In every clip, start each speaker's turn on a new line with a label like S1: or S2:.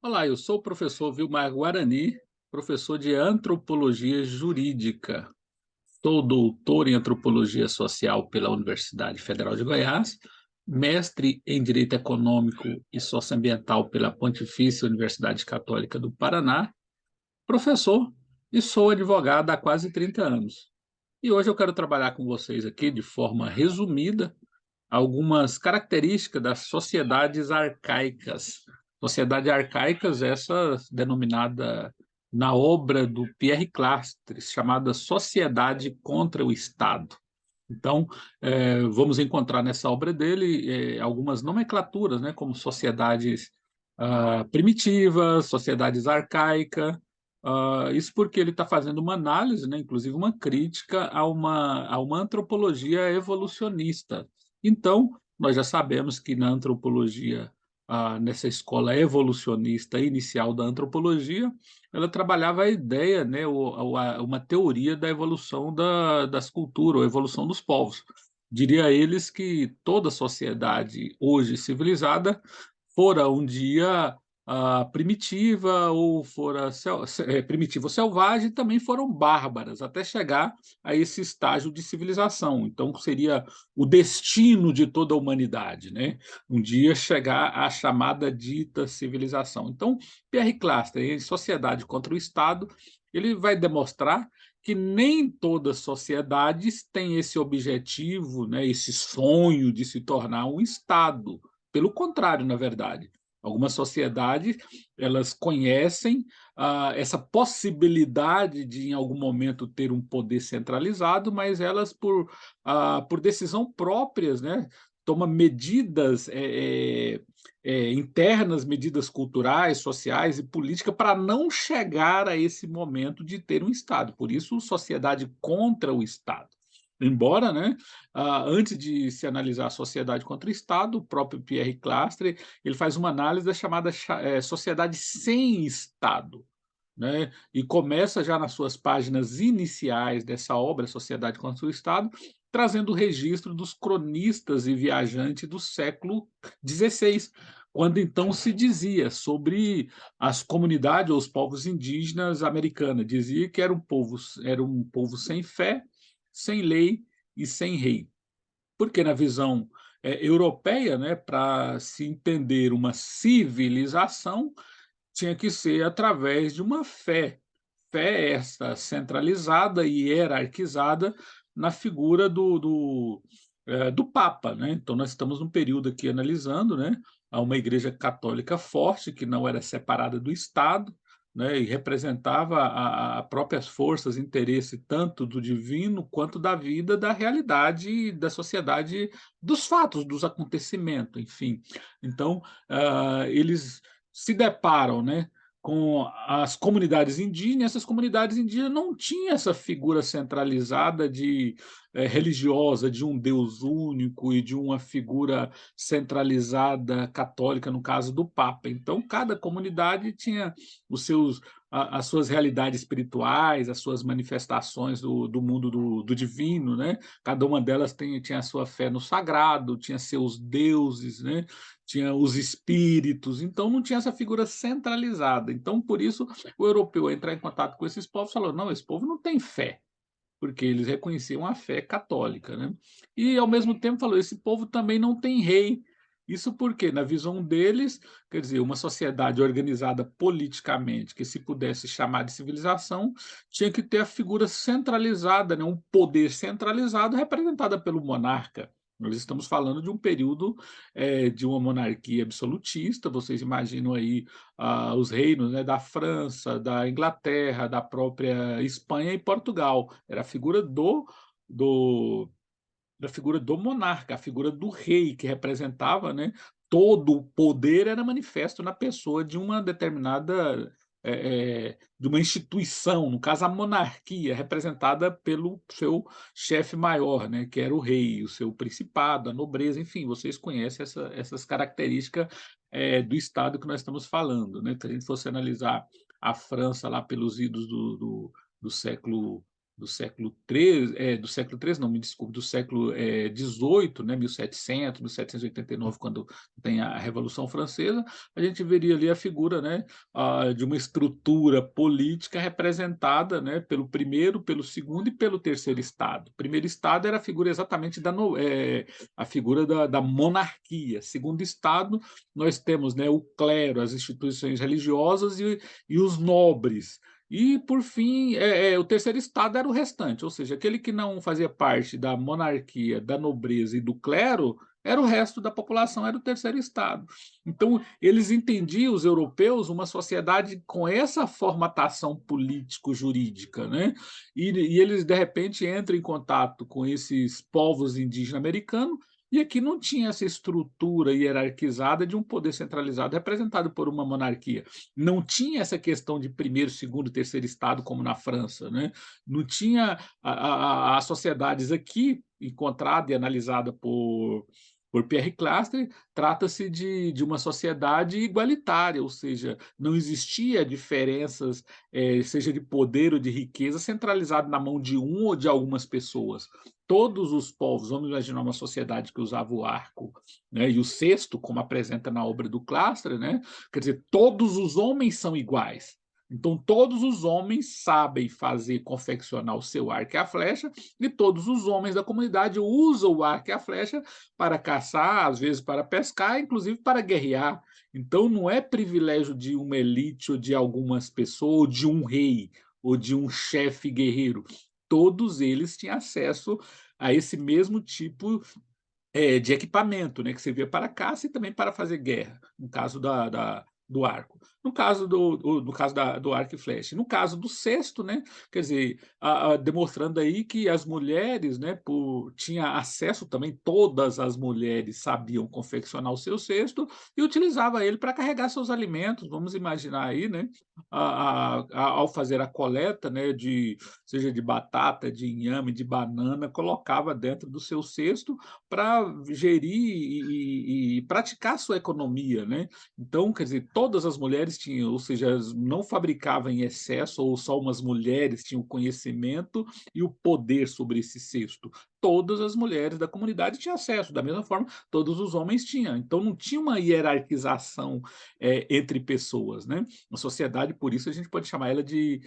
S1: Olá, eu sou o professor Vilmar Guarani, professor de Antropologia Jurídica. Sou doutor em Antropologia Social pela Universidade Federal de Goiás, mestre em Direito Econômico e Socioambiental pela Pontifícia Universidade Católica do Paraná, professor e sou advogado há quase 30 anos. E hoje eu quero trabalhar com vocês aqui, de forma resumida, algumas características das sociedades arcaicas. Sociedade arcaicas, essa denominada na obra do Pierre Clastres, chamada Sociedade contra o Estado. Então, vamos encontrar nessa obra dele algumas nomenclaturas, né, como sociedades primitivas, sociedades arcaicas. Isso porque ele está fazendo uma análise, né, inclusive uma crítica a uma antropologia evolucionista. Então, nós já sabemos que na antropologia, nessa escola evolucionista inicial da antropologia, ela trabalhava a ideia, né, uma teoria da evolução das culturas, ou evolução dos povos. Diria eles que toda sociedade hoje civilizada fora um dia primitiva, ou fora primitiva ou selvagem, também foram bárbaras, até chegar a esse estágio de civilização. Então, seria o destino de toda a humanidade, né? Um dia chegar à chamada dita civilização. Então, Pierre Clastres, em Sociedade contra o Estado, ele vai demonstrar que nem todas as sociedades têm esse objetivo, né, esse sonho de se tornar um Estado. Pelo contrário, na verdade. Algumas sociedades, elas conhecem essa possibilidade de, em algum momento, ter um poder centralizado, mas elas, por decisão próprias, né, tomam medidas internas, medidas culturais, sociais e políticas para não chegar a esse momento de ter um Estado. Por isso, sociedade contra o Estado. Embora, né, antes de se analisar a sociedade contra o Estado, o próprio Pierre Clastres, ele faz uma análise da chamada sociedade sem Estado, né, e começa já nas suas páginas iniciais dessa obra, Sociedade contra o Estado, trazendo o registro dos cronistas e viajantes do século XVI, quando então se dizia sobre as comunidades ou os povos indígenas americanos, dizia que era um povo sem fé, sem lei e sem rei. Porque na visão europeia, né, para se entender uma civilização, tinha que ser através de uma fé. Fé essa centralizada e hierarquizada na figura do Papa, né? Então, nós estamos num período aqui analisando, né, a uma igreja católica forte, que não era separada do Estado, né, e representava a próprias forças, interesse tanto do divino quanto da vida, da realidade, da sociedade, dos fatos, dos acontecimentos, enfim. Então, eles se deparam, né, com as comunidades indígenas. Essas comunidades indígenas não tinham essa figura centralizada religiosa, de um Deus único e de uma figura centralizada católica, no caso do Papa. Então, cada comunidade tinha as suas realidades espirituais, as suas manifestações do mundo do divino, né? Cada uma delas tinha a sua fé no sagrado, tinha seus deuses, né? Tinha os espíritos, então não tinha essa figura centralizada. Então, por isso, o europeu, a entrar em contato com esses povos, falou: não, esse povo não tem fé, porque eles reconheciam a fé católica, né? E, ao mesmo tempo, falou: esse povo também não tem rei. Isso porque, na visão deles, quer dizer, uma sociedade organizada politicamente, que se pudesse chamar de civilização, tinha que ter a figura centralizada, né? Um poder centralizado representada pelo monarca. Nós estamos falando de um período de uma monarquia absolutista. Vocês imaginam aí os reinos, né, da França, da Inglaterra, da própria Espanha e Portugal. Era a figura do da figura do monarca, a figura do rei, que representava, né, todo o poder era manifesto na pessoa de uma determinada, de uma instituição, no caso a monarquia, representada pelo seu chefe maior, né, que era o rei, o seu principado, a nobreza, enfim, vocês conhecem essas características, do estado que nós estamos falando, né. Se a gente fosse analisar a França lá pelos idos do século do século XIII, do século XIII não, me desculpe, do século, XVIII, né, 1700, 1789, quando tem a Revolução Francesa, a gente veria ali a figura, né, de uma estrutura política representada, né, pelo primeiro, pelo segundo e pelo terceiro estado. O primeiro estado era a figura exatamente a figura da monarquia. Segundo estado, nós temos, né, o clero, as instituições religiosas e os nobres. E, por fim, o terceiro estado era o restante, ou seja, aquele que não fazia parte da monarquia, da nobreza e do clero, era o resto da população, era o terceiro estado. Então, eles entendiam, os europeus, uma sociedade com essa formatação político-jurídica, né? E eles, de repente, entram em contato com esses povos indígenas americanos, e aqui não tinha essa estrutura hierarquizada de um poder centralizado representado por uma monarquia. Não tinha essa questão de primeiro, segundo, terceiro estado, como na França, né? Não tinha as sociedades aqui, encontrada e analisada por Pierre Clastre, trata-se de uma sociedade igualitária, ou seja, não existia diferenças, seja de poder ou de riqueza, centralizado na mão de um ou de algumas pessoas. Todos os povos, vamos imaginar uma sociedade que usava o arco, né, e o cesto, como apresenta na obra do Clastre, né, quer dizer, todos os homens são iguais. Então, todos os homens sabem fazer, confeccionar o seu arco e a flecha, e todos os homens da comunidade usam o arco e a flecha para caçar, às vezes para pescar, inclusive para guerrear. Então, não é privilégio de uma elite ou de algumas pessoas, ou de um rei, ou de um chefe guerreiro. Todos eles tinham acesso a esse mesmo tipo de equipamento, né, que servia para caça e também para fazer guerra, no caso do arco. No caso no caso do arco e flecha. No caso do cesto, né, quer dizer, demonstrando aí que as mulheres, né, tinha acesso também, todas as mulheres sabiam confeccionar o seu cesto e utilizava ele para carregar seus alimentos. Vamos imaginar aí, né, ao fazer a coleta, né, seja de batata, de inhame, de banana, colocava dentro do seu cesto para gerir e praticar a sua economia, né. Então, quer dizer, todas as mulheres tinham, ou seja, não fabricavam em excesso ou só umas mulheres tinham o conhecimento e o poder sobre esse cesto. Todas as mulheres da comunidade tinham acesso, da mesma forma, todos os homens tinham. Então não tinha uma hierarquização, entre pessoas, né. A sociedade, por isso a gente pode chamar ela de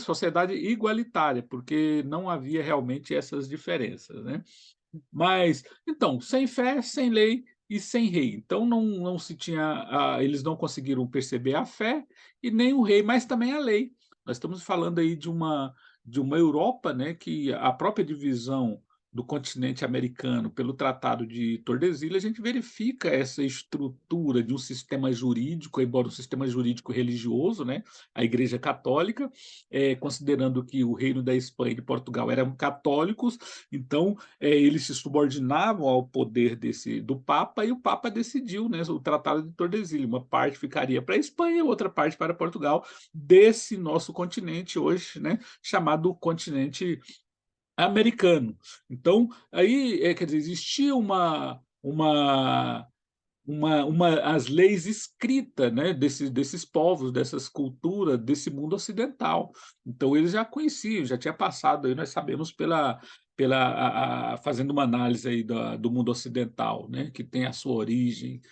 S1: sociedade igualitária, porque não havia realmente essas diferenças, né. Mas, então, sem fé, sem lei e sem rei. Então não se tinha, eles não conseguiram perceber a fé e nem o rei, mas também a lei. Nós estamos falando aí de uma Europa, né, que a própria divisão do continente americano pelo Tratado de Tordesilhas, a gente verifica essa estrutura de um sistema jurídico, embora um sistema jurídico religioso, né, a Igreja Católica, considerando que o Reino da Espanha e de Portugal eram católicos, então eles se subordinavam ao poder do Papa e o Papa decidiu, né, o Tratado de Tordesilhas, uma parte ficaria para a Espanha, outra parte para Portugal, desse nosso continente hoje, né, chamado continente americano. Então, aí, quer dizer, existia as leis escritas, né, desses povos, dessas culturas, desse mundo ocidental. Então eles já conheciam, já tinha passado aí, nós sabemos fazendo uma análise aí do mundo ocidental, né, que tem a sua origem,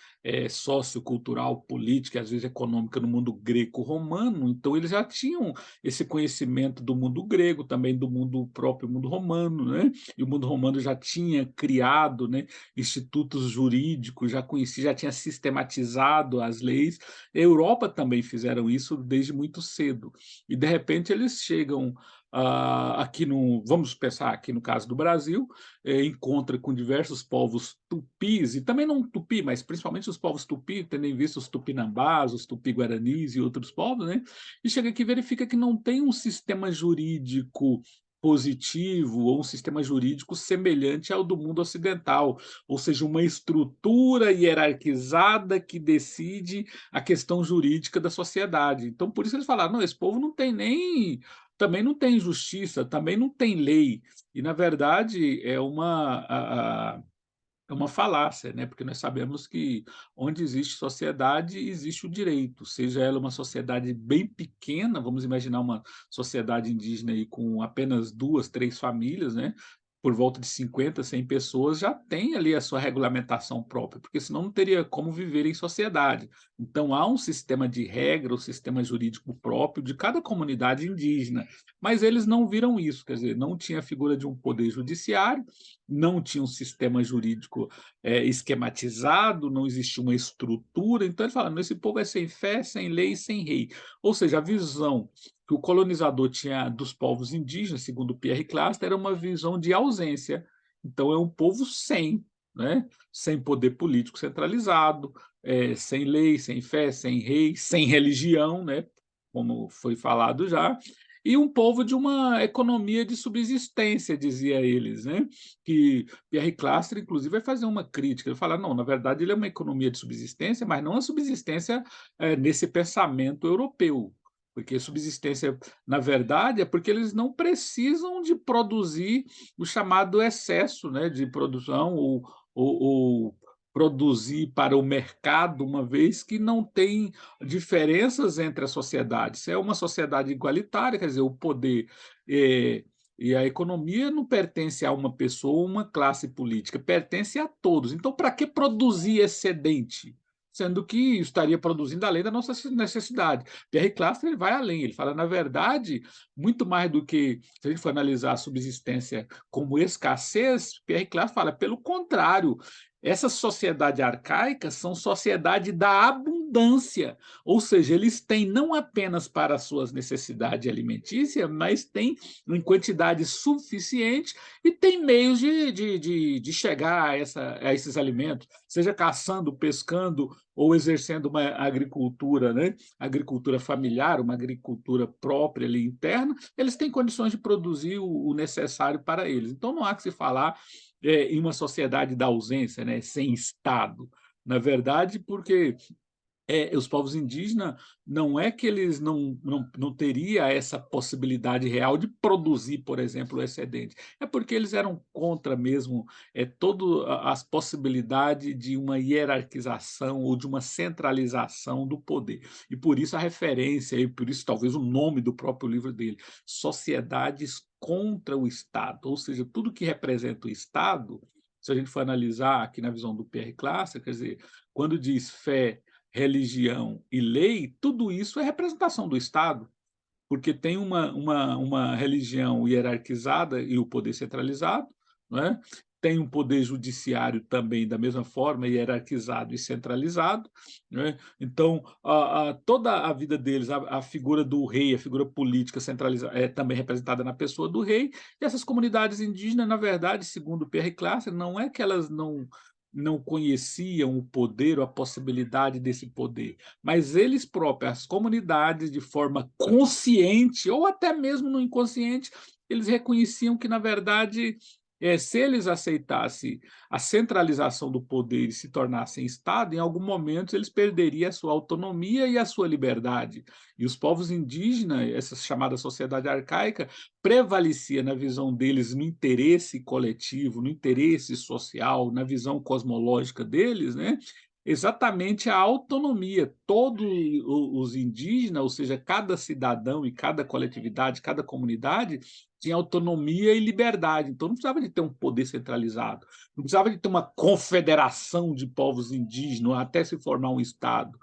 S1: sociocultural, política, às vezes econômica no mundo greco-romano, então eles já tinham esse conhecimento do mundo grego, também do mundo próprio mundo romano, né, e o mundo romano já tinha criado, né, institutos jurídicos, já conhecia, já tinha sistematizado as leis. A Europa também fizeram isso desde muito cedo. E, de repente, eles chegam aqui no, vamos pensar aqui no caso do Brasil, encontra com diversos povos tupis, e também não tupi, mas principalmente os povos tupi, tendo em vista os tupinambás, os tupi-guaranis e outros povos, né? E chega aqui e verifica que não tem um sistema jurídico positivo ou um sistema jurídico semelhante ao do mundo ocidental, ou seja, uma estrutura hierarquizada que decide a questão jurídica da sociedade. Então, por isso eles falaram: não, esse povo não tem nem, também não tem justiça, também não tem lei. E, na verdade, é É uma falácia, né, porque nós sabemos que onde existe sociedade, existe o direito, seja ela uma sociedade bem pequena, vamos imaginar uma sociedade indígena aí com apenas 2, 3 famílias, né, por volta de 50, 100 pessoas, já tem ali a sua regulamentação própria, porque senão não teria como viver em sociedade. Então há um sistema de regra, um sistema jurídico próprio de cada comunidade indígena, mas eles não viram isso, quer dizer, não tinha a figura de um poder judiciário, não tinha um sistema jurídico esquematizado, não existia uma estrutura, então ele fala: "Não, esse povo é sem fé, sem lei, sem rei". Ou seja, a visão que o colonizador tinha dos povos indígenas, segundo Pierre Clastre, era uma visão de ausência. Então é um povo sem, né, sem poder político centralizado, sem lei, sem fé, sem rei, sem religião, né, como foi falado já, e um povo de uma economia de subsistência, dizia eles, né, que Pierre Clastre, inclusive, vai fazer uma crítica. Ele fala: não, na verdade, ele é uma economia de subsistência, mas não a subsistência nesse pensamento europeu. Porque subsistência, na verdade, é porque eles não precisam de produzir o chamado excesso, né, de produção ou produzir para o mercado, uma vez que não tem diferenças entre as sociedades. É uma sociedade igualitária, quer dizer, o poder eh, e a economia não pertence a uma pessoa ou uma classe política, pertence a todos. Então, para que produzir excedente? Sendo que estaria produzindo além da nossa necessidade. Pierre Clastre ele vai além, ele fala, na verdade, muito mais do que, se a gente for analisar a subsistência como escassez, Pierre Clastre fala, pelo contrário, essas sociedades arcaicas são sociedade da abundância, ou seja, eles têm não apenas para as suas necessidades alimentícias, mas têm em quantidade suficiente e tem meios de chegar a esses alimentos, seja caçando, pescando ou exercendo uma agricultura, né? Agricultura familiar, uma agricultura própria ali interna, eles têm condições de produzir o necessário para eles. Então não há que se falar em uma sociedade da ausência, né? Sem Estado. Na verdade, porque os povos indígenas, não é que eles não teria essa possibilidade real de produzir, por exemplo, o excedente, é porque eles eram contra mesmo, todo as possibilidades de uma hierarquização ou de uma centralização do poder. E por isso a referência, e por isso talvez o nome do próprio livro dele, Sociedades contra o Estado, ou seja, tudo que representa o Estado, se a gente for analisar aqui na visão do Pierre Clastre, quer dizer, quando diz fé, religião e lei, tudo isso é representação do Estado, porque tem uma religião hierarquizada e o poder centralizado, não é? Tem um poder judiciário também da mesma forma, hierarquizado e centralizado, né? Então, toda a vida deles, a figura do rei, a figura política centralizada, é também representada na pessoa do rei, e essas comunidades indígenas, na verdade, segundo Pierre Clastre, não é que elas não conheciam o poder ou a possibilidade desse poder, mas eles próprios, as comunidades, de forma consciente ou até mesmo no inconsciente, eles reconheciam que, na verdade, se eles aceitassem a centralização do poder e se tornassem Estado, em algum momento eles perderiam a sua autonomia e a sua liberdade. E os povos indígenas, essa chamada sociedade arcaica, prevalecia na visão deles no interesse coletivo, no interesse social, na visão cosmológica deles, né? Exatamente a autonomia. Todos os indígenas, ou seja, cada cidadão e cada coletividade, cada comunidade, tinha autonomia e liberdade. Então não precisava de ter um poder centralizado, não precisava de ter uma confederação de povos indígenas até se formar um Estado.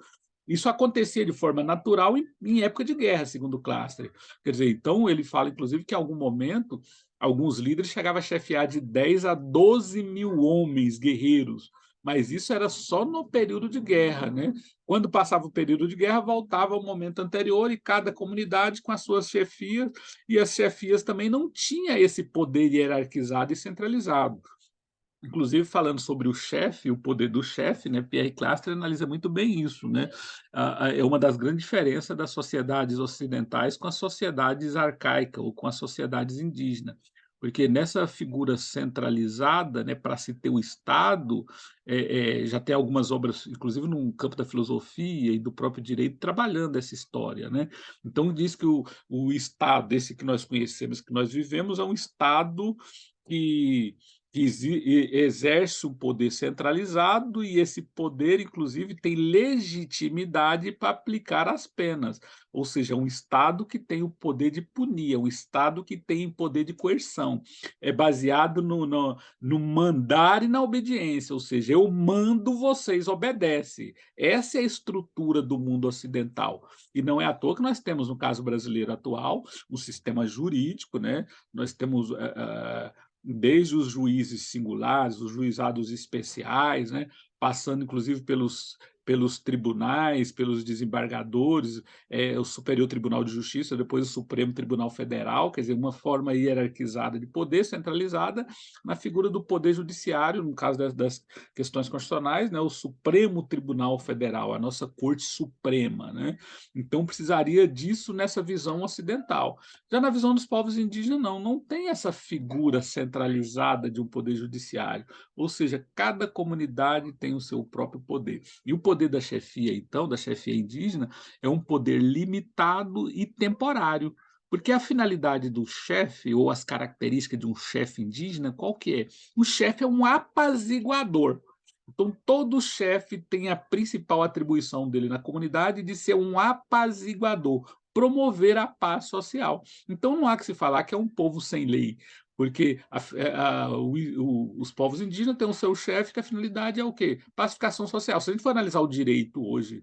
S1: Isso acontecia de forma natural em época de guerra, segundo Clastre. Quer dizer, então ele fala, inclusive, que em algum momento alguns líderes chegavam a chefiar de 10 a 12 mil homens guerreiros, mas isso era só no período de guerra, né? Quando passava o período de guerra, voltava ao momento anterior e cada comunidade com as suas chefias, e as chefias também não tinham esse poder hierarquizado e centralizado. Inclusive, falando sobre o chefe, o poder do chefe, né, Pierre Clastre analisa muito bem isso, né? É uma das grandes diferenças das sociedades ocidentais com as sociedades arcaicas ou com as sociedades indígenas, porque nessa figura centralizada, né, para se ter o Estado, já tem algumas obras, inclusive no campo da filosofia e do próprio direito, trabalhando essa história, né? Então diz que o Estado, esse que nós conhecemos, que nós vivemos, é um Estado que que exerce um poder centralizado e esse poder, inclusive, tem legitimidade para aplicar as penas, ou seja, é um Estado que tem o poder de punir, é um Estado que tem o poder de coerção, é baseado no mandar e na obediência, ou seja, eu mando, vocês obedecem. Essa é a estrutura do mundo ocidental. E não é à toa que nós temos, no caso brasileiro atual, um sistema jurídico, né? Nós temos desde os juízes singulares, os juizados especiais, né, passando inclusive pelos tribunais, pelos desembargadores, o Superior Tribunal de Justiça, depois o Supremo Tribunal Federal, quer dizer, uma forma hierarquizada de poder, centralizada na figura do poder judiciário, no caso das questões constitucionais, né, o Supremo Tribunal Federal, a nossa Corte Suprema, né? Então precisaria disso nessa visão ocidental. Já na visão dos povos indígenas, não tem essa figura centralizada de um poder judiciário, ou seja, cada comunidade tem o seu próprio poder. E o poder da chefia, então, da chefia indígena, é um poder limitado e temporário, porque a finalidade do chefe, ou as características de um chefe indígena, qual que é? O chefe é um apaziguador. Então, todo chefe tem a principal atribuição dele na comunidade de ser um apaziguador, promover a paz social. Então, não há que se falar que é um povo sem lei, porque os povos indígenas têm o seu chefe, que a finalidade é o quê? Pacificação social. Se a gente for analisar o direito hoje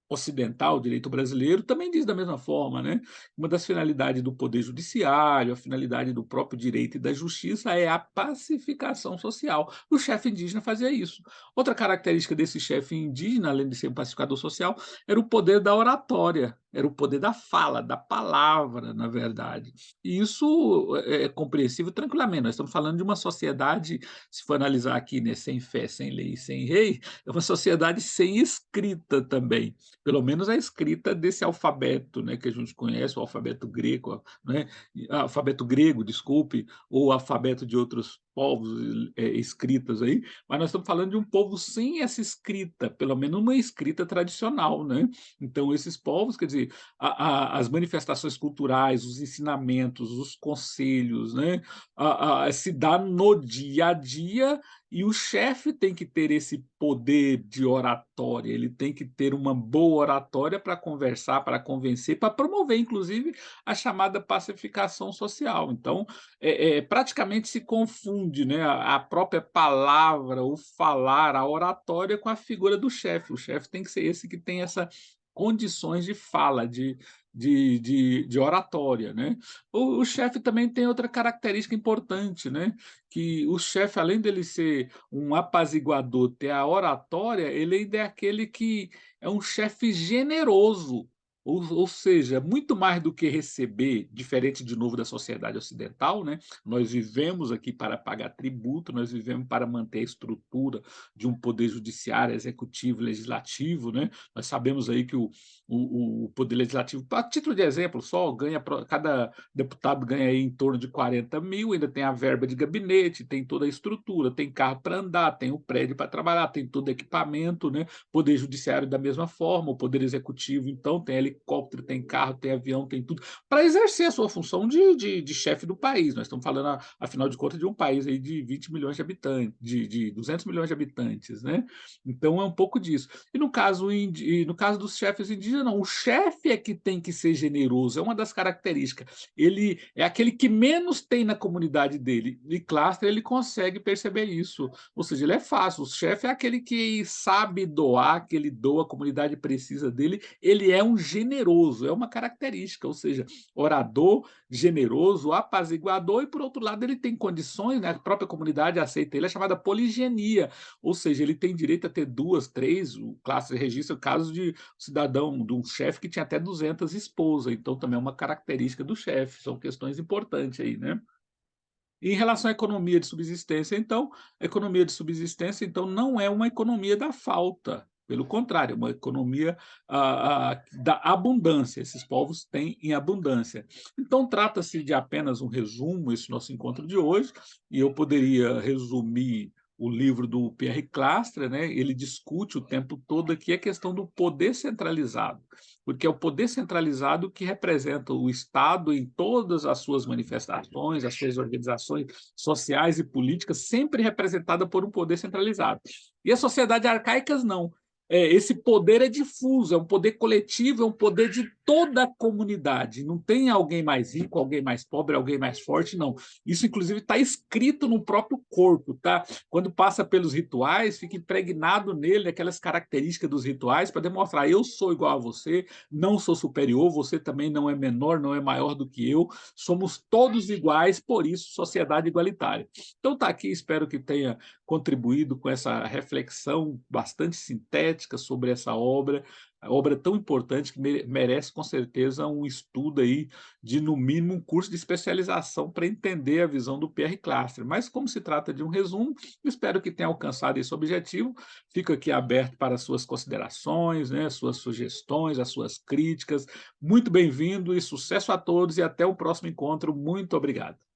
S1: ocidental, o direito brasileiro, também diz da mesma forma, né? Uma das finalidades do poder judiciário, a finalidade do próprio direito e da justiça é a pacificação social. O chefe indígena fazia isso. Outra característica desse chefe indígena, além de ser um pacificador social, era o poder da oratória, era o poder da fala, da palavra, na verdade. E isso é compreensível tranquilamente. Nós estamos falando de uma sociedade, se for analisar aqui, né, sem fé, sem lei, sem rei, é uma sociedade sem escrita também, pelo menos a escrita desse alfabeto, né, que a gente conhece, o alfabeto grego, né, alfabeto grego, desculpe, ou alfabeto de outros povos escritas aí, mas nós estamos falando de um povo sem essa escrita, pelo menos uma escrita tradicional, né? Então esses povos, quer dizer, as manifestações culturais, os ensinamentos, os conselhos, né, se dá no dia a dia e o chefe tem que ter esse poder de oratória, ele tem que ter uma boa oratória para conversar, para convencer, para promover, inclusive, a chamada pacificação social. Então, praticamente se confunde, né, a própria palavra, o falar, a oratória com a figura do chefe. O chefe tem que ser esse que tem essa condições de fala, de oratória, né? O chefe também tem outra característica importante, né? Que o chefe, além dele ser um apaziguador, ter a oratória, ele ainda é aquele que é um chefe generoso, ou seja, muito mais do que receber, diferente de novo da sociedade ocidental, né? Nós vivemos aqui para pagar tributo, nós vivemos para manter a estrutura de um poder judiciário, executivo, legislativo, né? Nós sabemos aí que o poder legislativo, a título de exemplo, só ganha, cada deputado ganha aí em torno de 40 mil, ainda tem a verba de gabinete, tem toda a estrutura, tem carro para andar, tem o prédio para trabalhar, tem todo o equipamento, né? Poder judiciário da mesma forma, o poder executivo, então, tem helicóptero, tem carro, tem avião, tem tudo, para exercer a sua função de chefe do país. Nós estamos falando, afinal de contas, de um país aí de 20 milhões de habitantes, de 200 milhões de habitantes, né? Então é um pouco disso. E no caso dos chefes indígenas, não, o chefe é que tem que ser generoso, é uma das características. Ele é aquele que menos tem na comunidade dele, e Cluster ele consegue perceber isso, ou seja, ele é fácil, o chefe é aquele que sabe doar, que ele doa, a comunidade precisa dele, ele é um generoso, é uma característica, ou seja, orador, generoso, apaziguador, e por outro lado ele tem condições, né, a própria comunidade aceita ele, é chamada poligenia, ou seja, ele tem direito a ter 2, 3, o Cluster registra casos de cidadão, de um chefe que tinha até 200 esposas, então também é uma característica do chefe, são questões importantes aí, né. E em relação à economia de subsistência, então, a economia de subsistência, então, não é uma economia da falta, pelo contrário, é uma economia, da abundância, esses povos têm em abundância. Então trata-se de apenas um resumo, esse nosso encontro de hoje, e eu poderia resumir o livro do Pierre Clastre, né, ele discute o tempo todo aqui a questão do poder centralizado, porque é o poder centralizado que representa o Estado em todas as suas manifestações, as suas organizações sociais e políticas, sempre representada por um poder centralizado. E as sociedades arcaicas não. Esse poder é difuso, é um poder coletivo, é um poder de toda a comunidade. Não tem alguém mais rico, alguém mais pobre, alguém mais forte, não. Isso, inclusive, está escrito no próprio corpo, tá? Quando passa pelos rituais, fica impregnado nele aquelas características dos rituais para demonstrar: eu sou igual a você, não sou superior, você também não é menor, não é maior do que eu, somos todos iguais, por isso, sociedade igualitária. Então, está aqui, espero que tenha contribuído com essa reflexão bastante sintética sobre essa obra, a obra tão importante que merece com certeza um estudo aí de no mínimo um curso de especialização para entender a visão do Pierre Clastre. Mas como se trata de um resumo, espero que tenha alcançado esse objetivo. Fico aqui aberto para as suas considerações, né, suas sugestões, as suas críticas. Muito bem-vindo e sucesso a todos e até o próximo encontro. Muito obrigado.